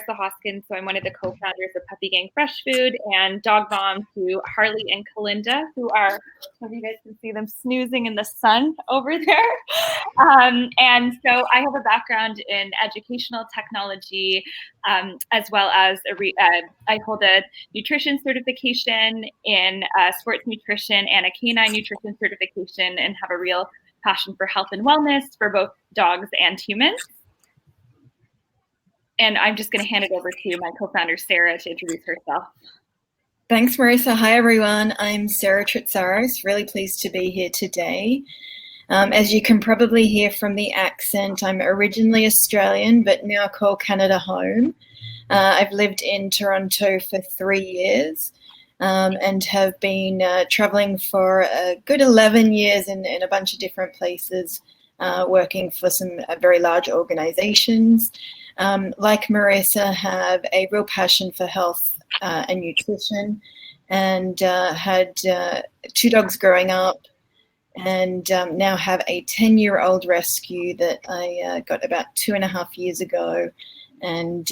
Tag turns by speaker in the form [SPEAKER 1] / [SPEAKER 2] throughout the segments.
[SPEAKER 1] Marissa Hoskins. So I'm one of the co-founders of Puppy Gang Fresh Food, and dog mom to Harley and Kalinda, who are, some of you guys can see them snoozing in the sun over there. And so I have a background in educational technology, as well as I hold a nutrition certification in sports nutrition and a canine nutrition certification, and have a real passion for health and wellness for both dogs and humans. And I'm just going to hand it over to my co-founder, Sarah, to introduce herself.
[SPEAKER 2] Thanks, Marissa. Hi, everyone. I'm Sarah Tritsaros. Really pleased to be here today. As you can probably hear from the accent, I'm originally Australian, but now call Canada home. I've lived in Toronto for 3 years and have been traveling for a good 11 years in a bunch of different places, working for some very large organizations. Like Marissa, have a real passion for health and nutrition, and had 2 dogs growing up, and now have a 10-year-old rescue that I got about 2.5 years ago, and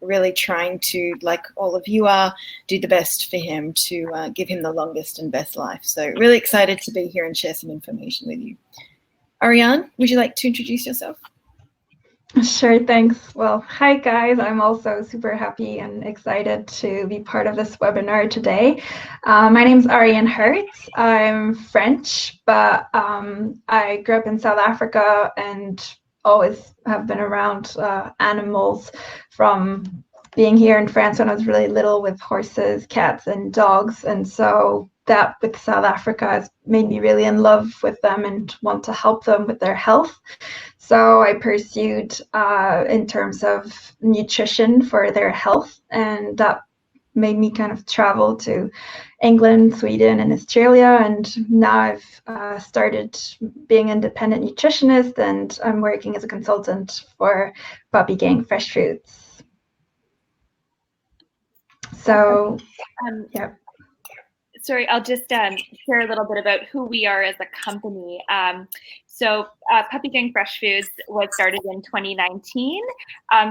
[SPEAKER 2] really trying to, like all of you are, do the best for him to give him the longest and best life. So really excited to be here and share some information with you. Ariane, would you like to introduce yourself?
[SPEAKER 3] Sure, thanks. Well, hi guys. I'm also super happy and excited to be part of this webinar today. My name is Ariane Hertz. I'm French, but I grew up in South Africa and always have been around animals from being here in France when I was really little, with horses, cats, and dogs. And so that with South Africa has made me really in love with them and want to help them with their health. So I pursued in terms of nutrition for their health, and that made me kind of travel to England, Sweden, and Australia. And now I've started being an independent nutritionist, and I'm working as a consultant for Puppy Gang Fresh Foods. So, yeah.
[SPEAKER 1] Sorry, I'll just share a little bit about who we are as a company. So Puppy Gang Fresh Foods was started in 2019.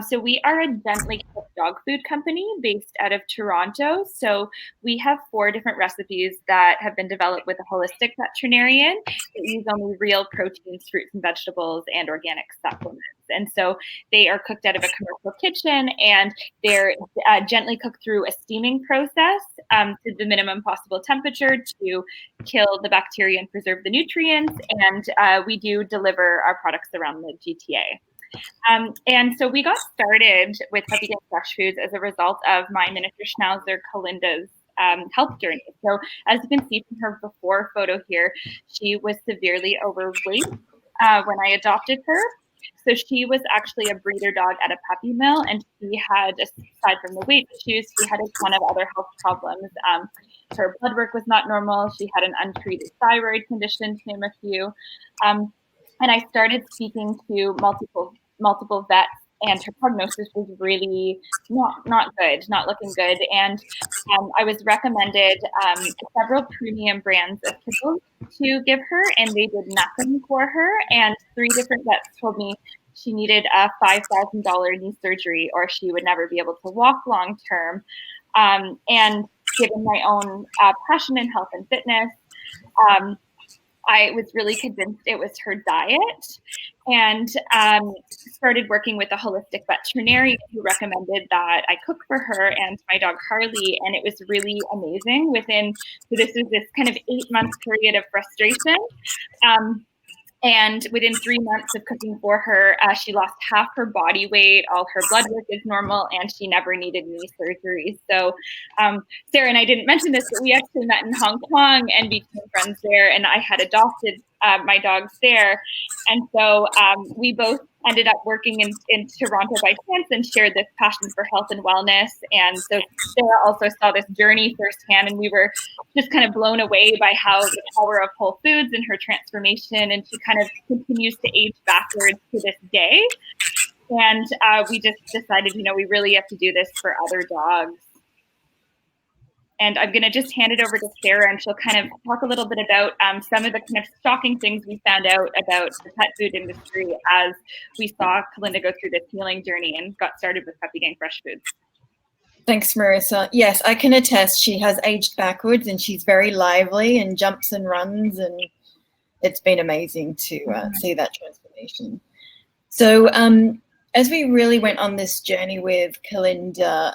[SPEAKER 1] So we are a gently cooked dog food company based out of Toronto. So we have 4 different recipes that have been developed with a holistic veterinarian that use only real proteins, fruits and vegetables, and organic supplements. And so they are cooked out of a commercial kitchen, and they're gently cooked through a steaming process to the minimum possible temperature to kill the bacteria and preserve the nutrients. And we do deliver our products around the GTA. And so we got started with Puppy Gang Fresh Foods as a result of my miniature schnauzer Kalinda's health journey. So as you can see from her before photo here, she was severely overweight when I adopted her. So she was actually a breeder dog at a puppy mill, and she had, aside from the weight issues, she had a ton of other health problems. Her blood work was not normal. She had an untreated thyroid condition, to name a few. And I started speaking to multiple vets, and her prognosis was really not good, not looking good. And I was recommended several premium brands of kibbles to give her, and they did nothing for her. And 3 different vets told me she needed a $5,000 knee surgery or she would never be able to walk long term. And given my own passion in health and fitness, I was really convinced it was her diet, and started working with a holistic veterinarian who recommended that I cook for her and my dog Harley, and it was really amazing. So this was this kind of 8-month period of frustration. And within 3 months of cooking for her, she lost half her body weight, all her blood work is normal, and she never needed knee surgery. So Sarah and I didn't mention this, but we actually met in Hong Kong and became friends there, and I had adopted my dogs there. And so we both ended up working in Toronto by chance and shared this passion for health and wellness. And so Sarah also saw this journey firsthand, and we were just kind of blown away by how the power of whole foods and her transformation, and she kind of continues to age backwards to this day. And we just decided, we really have to do this for other dogs. And I'm going to just hand it over to Sarah, and she'll kind of talk a little bit about some of the kind of shocking things we found out about the pet food industry as we saw Kalinda go through this healing journey and got started with Puppy Gang Fresh Foods.
[SPEAKER 2] Thanks, Marissa. Yes, I can attest she has aged backwards, and she's very lively and jumps and runs, and it's been amazing to see that transformation. So as we really went on this journey with Kalinda,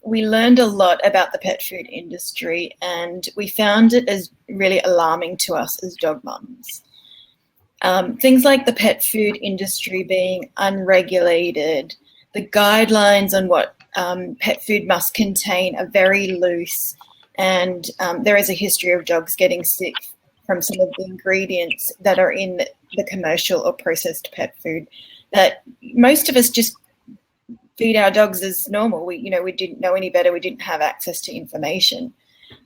[SPEAKER 2] we learned a lot about the pet food industry, and we found it as really alarming to us as dog mums. Things like the pet food industry being unregulated, the guidelines on what pet food must contain are very loose, and there is a history of dogs getting sick from some of the ingredients that are in the commercial or processed pet food that most of us just feed our dogs as normal. We didn't know any better. We didn't have access to information.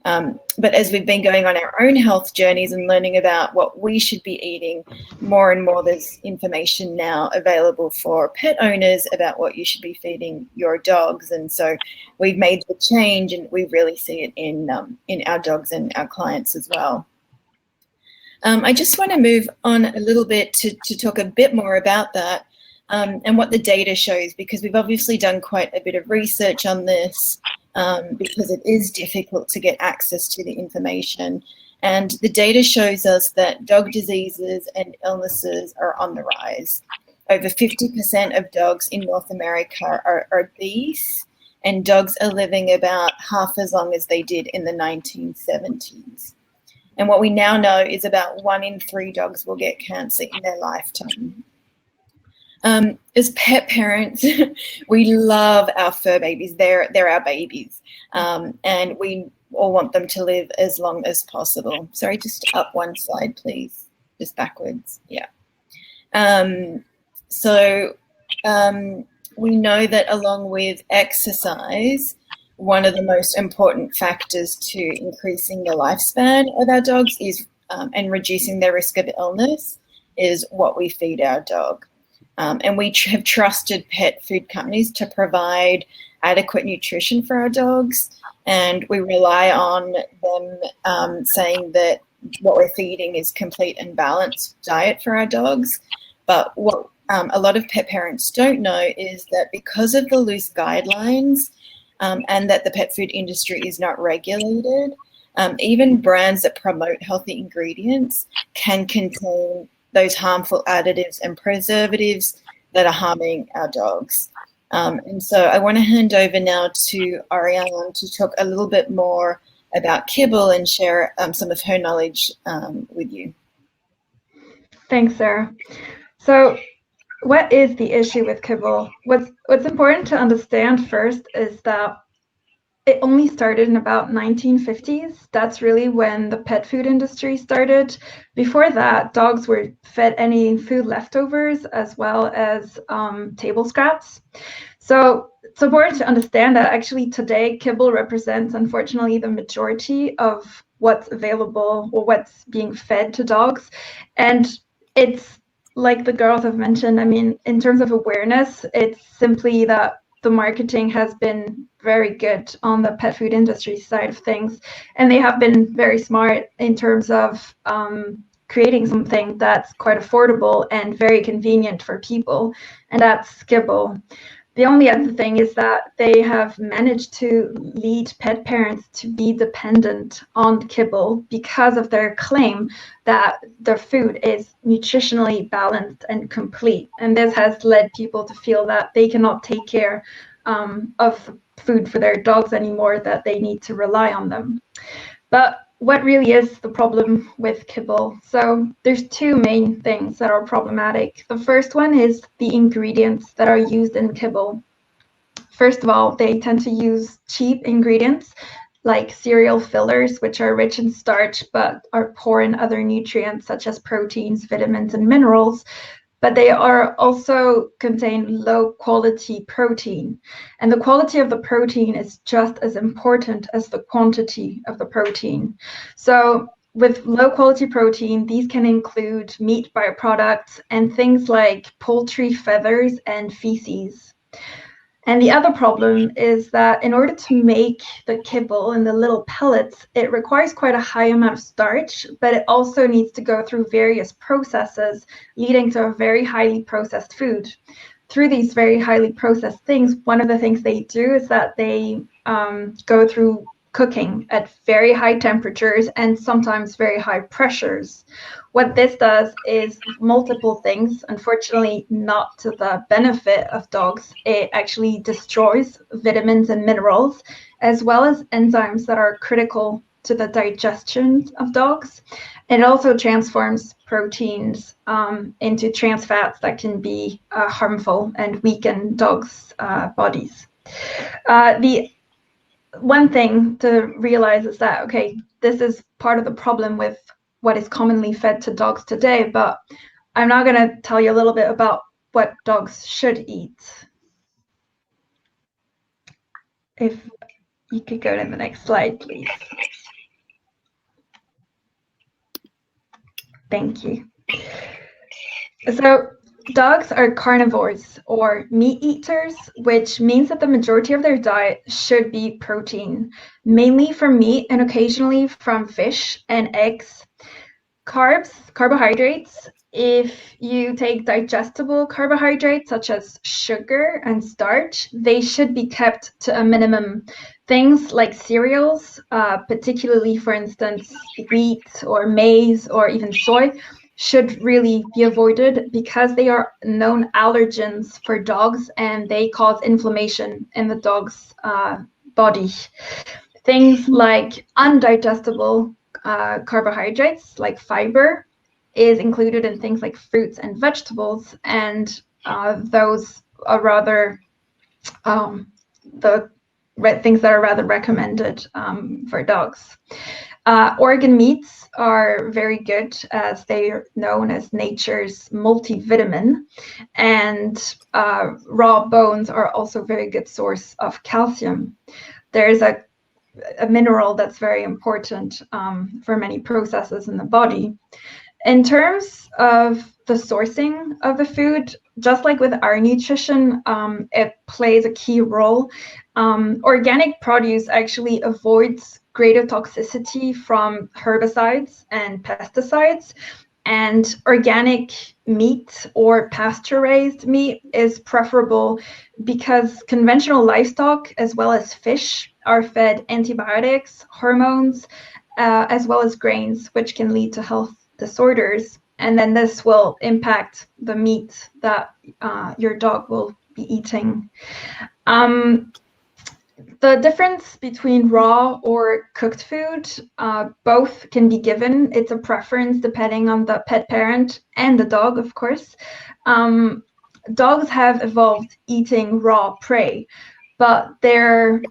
[SPEAKER 2] But as we've been going on our own health journeys and learning about what we should be eating, more and more there's information now available for pet owners about what you should be feeding your dogs. And so we've made the change, and we really see it in our dogs and our clients as well. I just want to move on a little bit to talk a bit more about that and what the data shows, because we've obviously done quite a bit of research on this because it is difficult to get access to the information. And the data shows us that dog diseases and illnesses are on the rise. Over 50% of dogs in North America are obese, and dogs are living about half as long as they did in the 1970s. And what we now know is about 1 in 3 dogs will get cancer in their lifetime. As pet parents, we love our fur babies. They're our babies. And we all want them to live as long as possible. Sorry, just up one slide, please. Just backwards. Yeah. We know that along with exercise, one of the most important factors to increasing the lifespan of our dogs is and reducing their risk of illness is what we feed our dog. And we have trusted pet food companies to provide adequate nutrition for our dogs, and we rely on them saying that what we're feeding is complete and balanced diet for our dogs. But what a lot of pet parents don't know is that because of the loose guidelines and that the pet food industry is not regulated, even brands that promote healthy ingredients can contain those harmful additives and preservatives that are harming our dogs. And so I want to hand over now to Ariane to talk a little bit more about kibble and share some of her knowledge with you.
[SPEAKER 3] Thanks, Sarah. So what is the issue with kibble? What's important to understand first is that it only started in about 1950s. That's really when the pet food industry started. Before that, dogs were fed any food leftovers as well as table scraps. So it's important to understand that actually today kibble represents, unfortunately, the majority of what's available or what's being fed to dogs. And it's like the girls have mentioned, I mean, in terms of awareness, it's simply that the marketing has been very good on the pet food industry side of things, and they have been very smart in terms of creating something that's quite affordable and very convenient for people, and that's kibble. The only other thing is that they have managed to lead pet parents to be dependent on kibble because of their claim that their food is nutritionally balanced and complete. And this has led people to feel that they cannot take care of food for their dogs anymore, that they need to rely on them. But what really is the problem with kibble? So there's 2 main things that are problematic. The first one is the ingredients that are used in kibble. First of all, they tend to use cheap ingredients like cereal fillers, which are rich in starch but are poor in other nutrients such as proteins, vitamins, and minerals. But they are also contain low quality protein. And the quality of the protein is just as important as the quantity of the protein. So with low quality protein, these can include meat byproducts and things like poultry feathers and feces. And the other problem is that in order to make the kibble and the little pellets, it requires quite a high amount of starch, but it also needs to go through various processes, leading to a very highly processed food. Through these very highly processed things, one of the things they do is that they go through cooking at very high temperatures and sometimes very high pressures. What this does is multiple things, unfortunately not to the benefit of dogs. It actually destroys vitamins and minerals, as well as enzymes that are critical to the digestion of dogs. It also transforms proteins into trans fats that can be harmful and weaken dogs' bodies. The one thing to realize is that, okay, this is part of the problem with what is commonly fed to dogs today, but I'm now going to tell you a little bit about what dogs should eat. If you could go to the next slide, please. Thank you. So dogs are carnivores or meat eaters, which means that the majority of their diet should be protein, mainly from meat and occasionally from fish and eggs. Carbohydrates, if you take digestible carbohydrates such as sugar and starch, they should be kept to a minimum. Things like cereals, particularly, for instance, wheat or maize or even soy, should really be avoided because they are known allergens for dogs and they cause inflammation in the dog's body. Things like undigestible carbohydrates, like fiber, is included in things like fruits and vegetables, and those are rather the things that are rather recommended for dogs. Organ meats are very good as they are known as nature's multivitamin, and raw bones are also a very good source of calcium. There's a mineral that's very important for many processes in the body. In terms of the sourcing of the food, just like with our nutrition, it plays a key role. Organic produce actually avoids greater toxicity from herbicides and pesticides, and organic meat or pasture-raised meat is preferable because conventional livestock as well as fish are fed antibiotics, hormones, as well as grains, which can lead to health disorders. And then this will impact the meat that your dog will be eating. The difference between raw or cooked food, both can be given. It's a preference depending on the pet parent and the dog, of course. Dogs have evolved eating raw prey, but their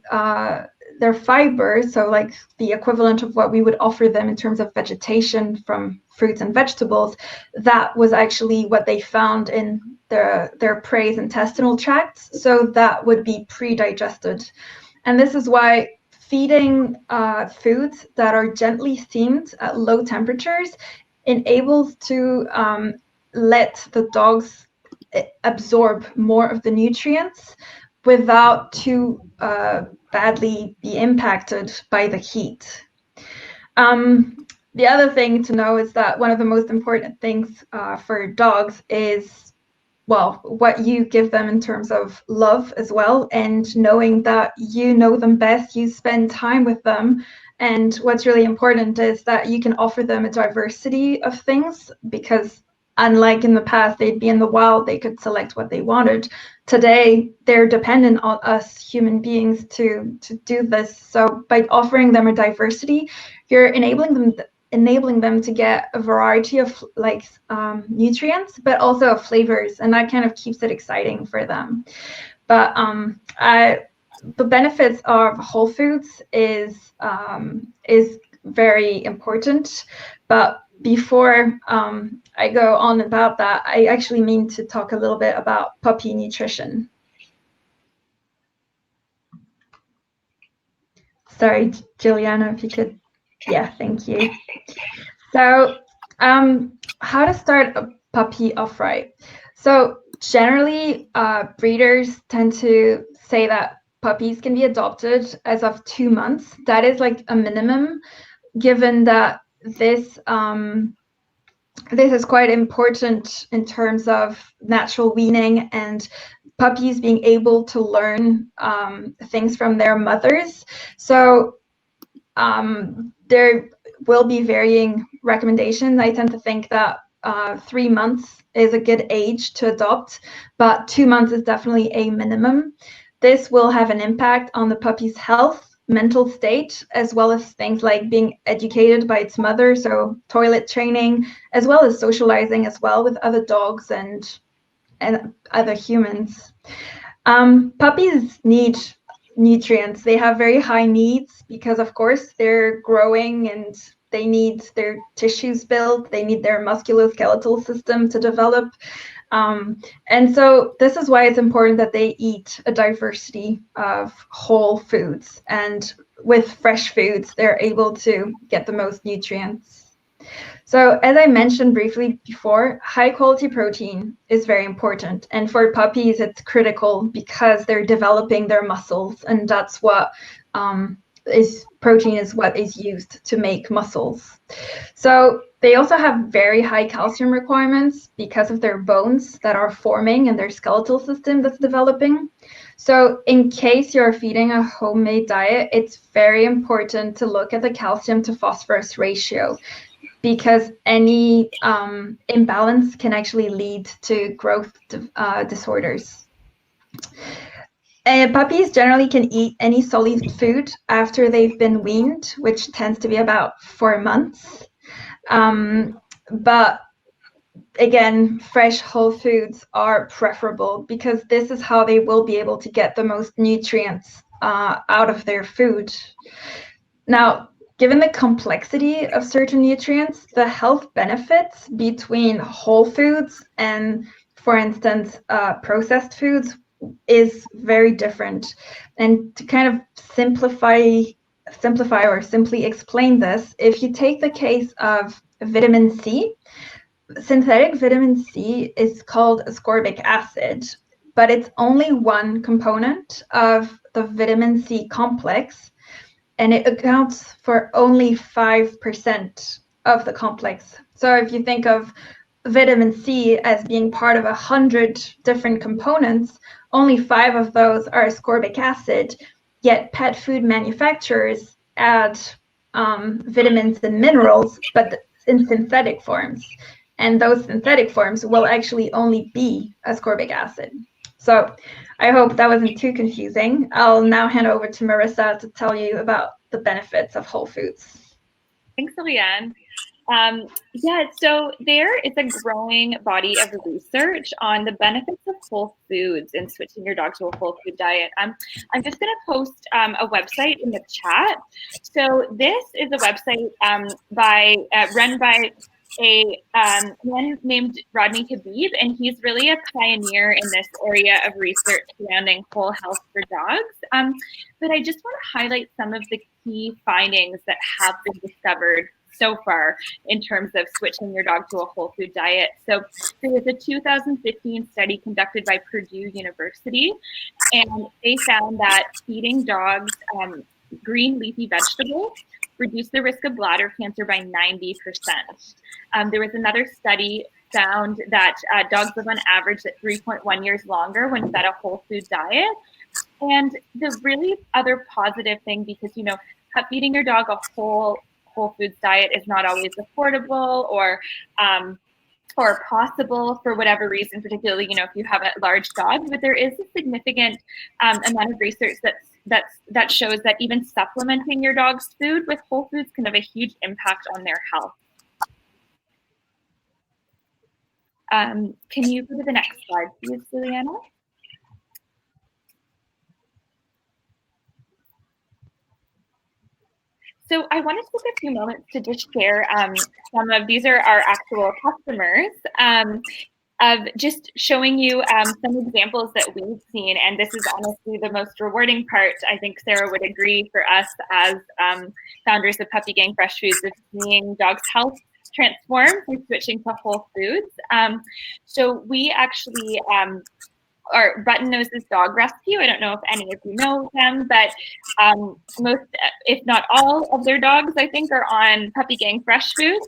[SPEAKER 3] fiber, so like the equivalent of what we would offer them in terms of vegetation from fruits and vegetables, that was actually what they found in their prey's intestinal tracts. So that would be pre-digested. And this is why feeding foods that are gently steamed at low temperatures enables to let the dogs absorb more of the nutrients without too badly be impacted by the heat. The other thing to know is that one of the most important things for dogs is, well, what you give them in terms of love as well, and knowing that you know them best, you spend time with them. And what's really important is that you can offer them a diversity of things, because unlike in the past, they'd be in the wild, they could select what they wanted. Today, they're dependent on us human beings to do this. So by offering them a diversity, you're enabling them to get a variety of nutrients, but also flavors, and that kind of keeps it exciting for them. But the benefits of whole foods is very important. But before I go on about that, I actually mean to talk a little bit about puppy nutrition. Sorry, Juliana, if you could. Yeah, thank you. So how to start a puppy off right. So generally, breeders tend to say that puppies can be adopted as of 2 months. That is like a minimum, given that this is quite important in terms of natural weaning and puppies being able to learn things from their mothers. So there will be varying recommendations. I tend to think that 3 months is a good age to adopt, but 2 months is definitely a minimum. This will have an impact on the puppy's health, mental state, as well as things like being educated by its mother, so toilet training, as well as socializing as well with other dogs and other humans. Puppies need nutrients. They have very high needs because, of course, they're growing and they need their tissues built. They need their musculoskeletal system to develop. And so this is why it's important that they eat a diversity of whole foods. And with fresh foods, they're able to get the most nutrients. So as I mentioned briefly before, high quality protein is very important. And for puppies, it's critical because they're developing their muscles. And that's what protein is what is used to make muscles. So they also have very high calcium requirements because of their bones that are forming and their skeletal system that's developing. So in case you're feeding a homemade diet, it's very important to look at the calcium to phosphorus ratio, because any imbalance can actually lead to growth disorders. Puppies generally can eat any solid food after they've been weaned, which tends to be about 4 months. But again, fresh whole foods are preferable because this is how they will be able to get the most nutrients out of their food. Now, given the complexity of certain nutrients, the health benefits between whole foods and, for instance, processed foods is very different. And to kind of simplify or simply explain this, if you take the case of vitamin C, synthetic vitamin C is called ascorbic acid, but it's only one component of the vitamin C complex, and it accounts for only 5% of the complex. So if you think of vitamin C as being part of 100 different components, only 5 of those are ascorbic acid, yet pet food manufacturers add vitamins and minerals, but in synthetic forms. And those synthetic forms will actually only be ascorbic acid. So I hope that wasn't too confusing. I'll now hand over to Marissa to tell you about the benefits of whole foods.
[SPEAKER 1] Thanks, Leanne. Yeah, so there is a growing body of research on the benefits of whole foods and switching your dog to a whole food diet. I'm just going to post a website in the chat. So this is a website run by a man named Rodney Habib, and he's really a pioneer in this area of research surrounding whole health for dogs. But I just want to highlight some of the key findings that have been discovered so far in terms of switching your dog to a whole food diet. So there was a 2015 study conducted by Purdue University, and they found that feeding dogs green leafy vegetables reduced the risk of bladder cancer by 90%. There was another study found that dogs live on average at 3.1 years longer when fed a whole food diet. And the really other positive thing, because feeding your dog a whole foods diet is not always affordable or possible for whatever reason, particularly if you have a large dog. But there is a significant amount of research that shows that even supplementing your dog's food with whole foods can have a huge impact on their health. Can you go to the next slide, please, Juliana? So I wanted to take a few moments to just share some of these are our actual customers of just showing you some examples that we've seen. And this is honestly the most rewarding part. I think Sarah would agree for us as founders of Puppy Gang Fresh Foods, of seeing dogs' health transformed by switching to whole foods. So we actually are Button Nose's Dog Rescue. I don't know if any of you know them, but most, if not all, of their dogs, I think, are on Puppy Gang Fresh Foods.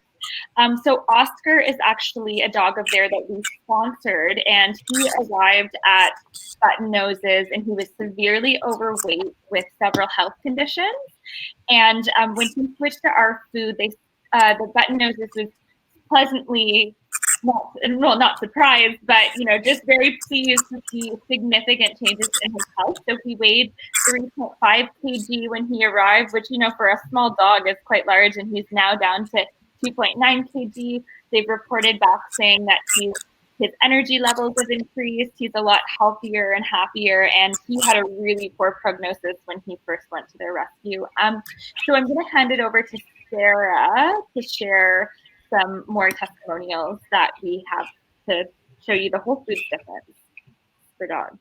[SPEAKER 1] So Oscar is actually a dog of theirs that we sponsored, and he arrived at Button Noses, and he was severely overweight with several health conditions. And when he switched to our food, the Button Noses was pleasantly not surprised, but just very pleased to see significant changes in his health. So he weighed 3.5 kg when he arrived, which for a small dog is quite large, and he's now down to 2.9 kg. They've reported back saying that his energy levels have increased. He's a lot healthier and happier, and he had a really poor prognosis when he first went to their rescue. So I'm going to hand it over to Sarah to share some more testimonials that we have to show you the whole foods difference for dogs.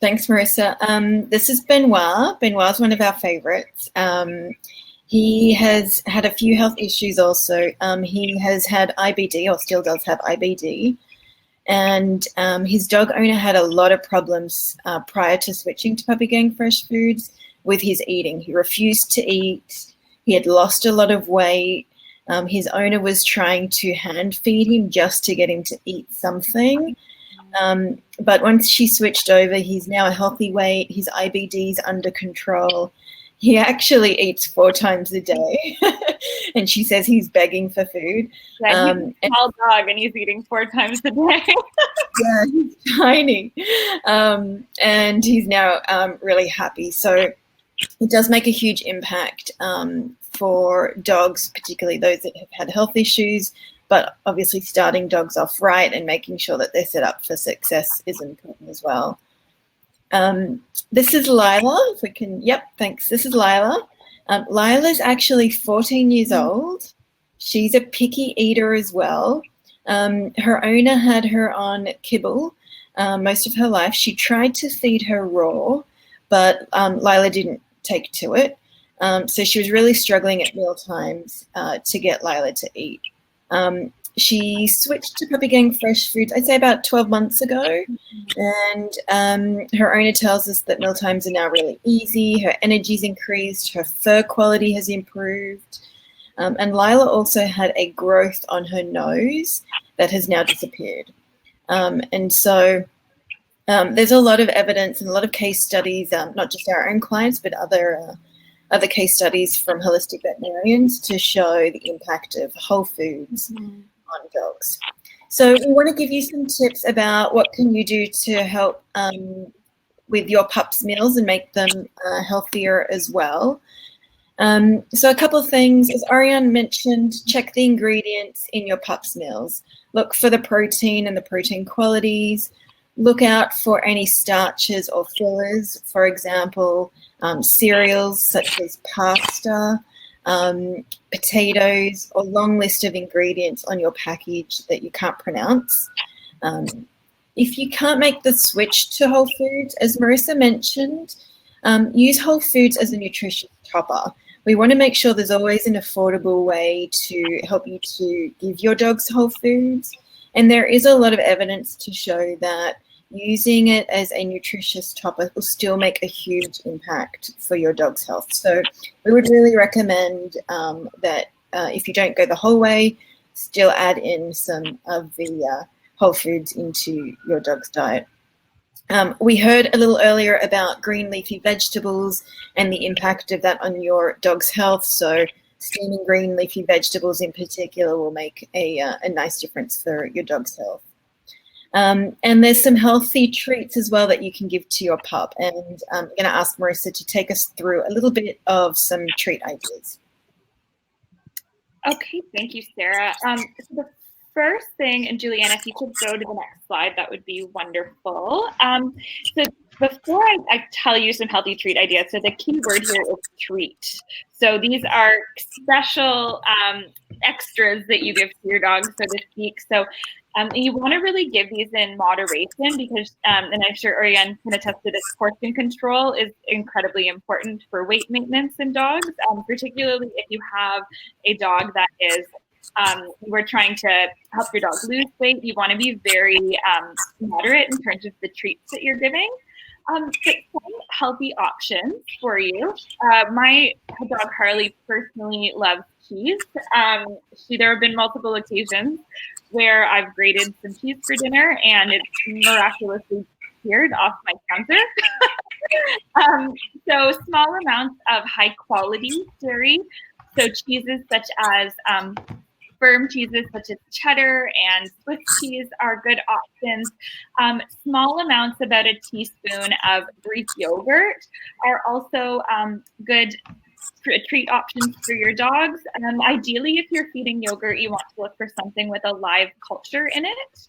[SPEAKER 2] Thanks, Marissa. This is Benoit. Benoit's one of our favorites. He has had a few health issues also. He has had IBD, or still does have IBD. And his dog owner had a lot of problems prior to switching to Puppy Gang Fresh Foods with his eating. He refused to eat. He had lost a lot of weight. His owner was trying to hand feed him just to get him to eat something. But once she switched over, he's now a healthy weight. His IBD's under control. He actually eats 4 times a day, and she says he's begging for food.
[SPEAKER 1] Yeah, he's a small dog, and he's eating 4 times a day.
[SPEAKER 2] Yeah, he's tiny, and he's now really happy. So it does make a huge impact for dogs, particularly those that have had health issues, but obviously starting dogs off right and making sure that they're set up for success is important as well. This is Lila, if we can, yep, thanks. This is Lila. Lila's actually 14 years old. She's a picky eater as well. Her owner had her on kibble most of her life. She tried to feed her raw, but Lila didn't take to it. So she was really struggling at meal times to get Lila to eat. She switched to Puppy Gang Fresh Foods, I'd say about 12 months ago. And her owner tells us that meal times are now really easy. Her energy's increased. Her fur quality has improved. And Lila also had a growth on her nose that has now disappeared. And so there's a lot of evidence and a lot of case studies, not just our own clients, but other case studies from holistic veterinarians to show the impact of whole foods on dogs. So we want to give you some tips about what can you do to help with your pups' meals and make them healthier as well. So a couple of things, as Ariane mentioned, check the ingredients in your pups' meals. Look for the protein and the protein qualities. Look out for any starches or fillers, for example, cereals such as pasta, potatoes, or long list of ingredients on your package that you can't pronounce. If you can't make the switch to whole foods, as Marissa mentioned, use whole foods as a nutritious topper. We want to make sure there's always an affordable way to help you to give your dogs whole foods. And there is a lot of evidence to show that using it as a nutritious topper will still make a huge impact for your dog's health. So we would really recommend that if you don't go the whole way, still add in some of the whole foods into your dog's diet. We heard a little earlier about green leafy vegetables and the impact of that on your dog's health. So steaming green leafy vegetables in particular will make a nice difference for your dog's health. And there's some healthy treats as well that you can give to your pup. And I'm going to ask Marissa to take us through a little bit of some treat ideas.
[SPEAKER 1] Okay, thank you, Sarah. So the first thing, and Julianne, if you could go to the next slide, that would be wonderful. So before I tell you some healthy treat ideas, so the key word here is treat. So these are special extras that you give to your dog, so to speak. So you want to really give these in moderation because, and I'm sure Ariane can attest to this, portion control is incredibly important for weight maintenance in dogs, particularly if you have a dog that is we're trying to help your dog lose weight, you want to be very moderate in terms of the treats that you're giving. But some healthy options for you. My dog Harley personally loves cheese. There have been multiple occasions where I've grated some cheese for dinner and it's miraculously disappeared off my counter. So small amounts of high quality dairy. So cheeses such as firm cheeses such as cheddar and Swiss cheese are good options. Small amounts, about a teaspoon of Greek yogurt, are also good treat options for your dogs. Ideally, if you're feeding yogurt, you want to look for something with a live culture in it.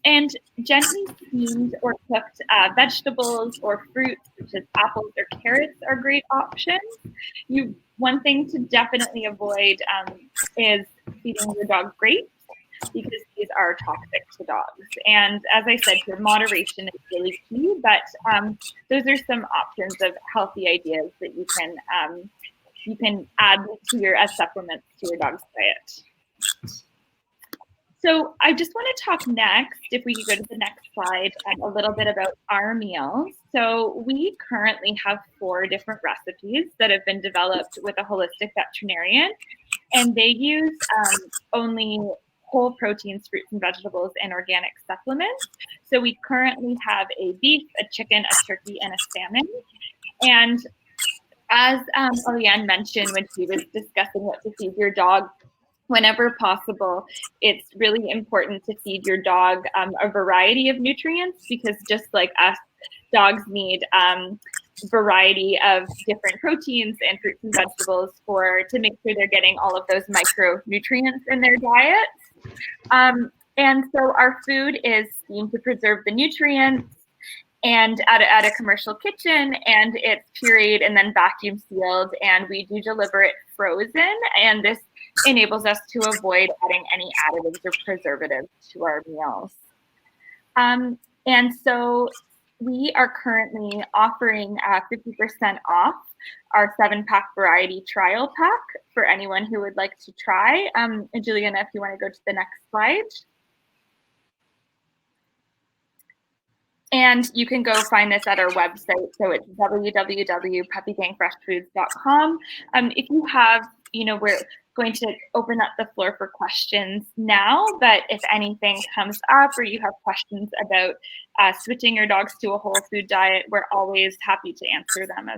[SPEAKER 1] And gently steamed or cooked vegetables or fruits such as apples or carrots are great options. One thing to definitely avoid is feeding your dog grapes, because these are toxic to dogs. And as I said, your moderation is really key, but those are some options of healthy ideas that you can add to your as supplements to your dog's diet. So I just want to talk next, if we could go to the next slide, a little bit about our meals. So we currently have 4 different recipes that have been developed with a holistic veterinarian, and they use only whole proteins, fruits and vegetables, and organic supplements. So we currently have a beef, a chicken, a turkey, and a salmon. And as Oriane mentioned when she was discussing what to feed your dog, whenever possible, it's really important to feed your dog a variety of nutrients, because just like us, dogs need variety of different proteins and fruits and vegetables to make sure they're getting all of those micronutrients in their diets. And so our food is steamed to preserve the nutrients, and at a commercial kitchen, and it's pureed and then vacuum sealed, and we do deliver it frozen, and this enables us to avoid adding any additives or preservatives to our meals. And so we are currently offering 50% off our 7-pack variety trial pack for anyone who would like to try. And Juliana, if you want to go to the next slide. And you can go find this at our website. So it's www.puppygangfreshfoods.com. If you have, we're going to open up the floor for questions now, but if anything comes up or you have questions about switching your dogs to a whole food diet, we're always happy to answer them as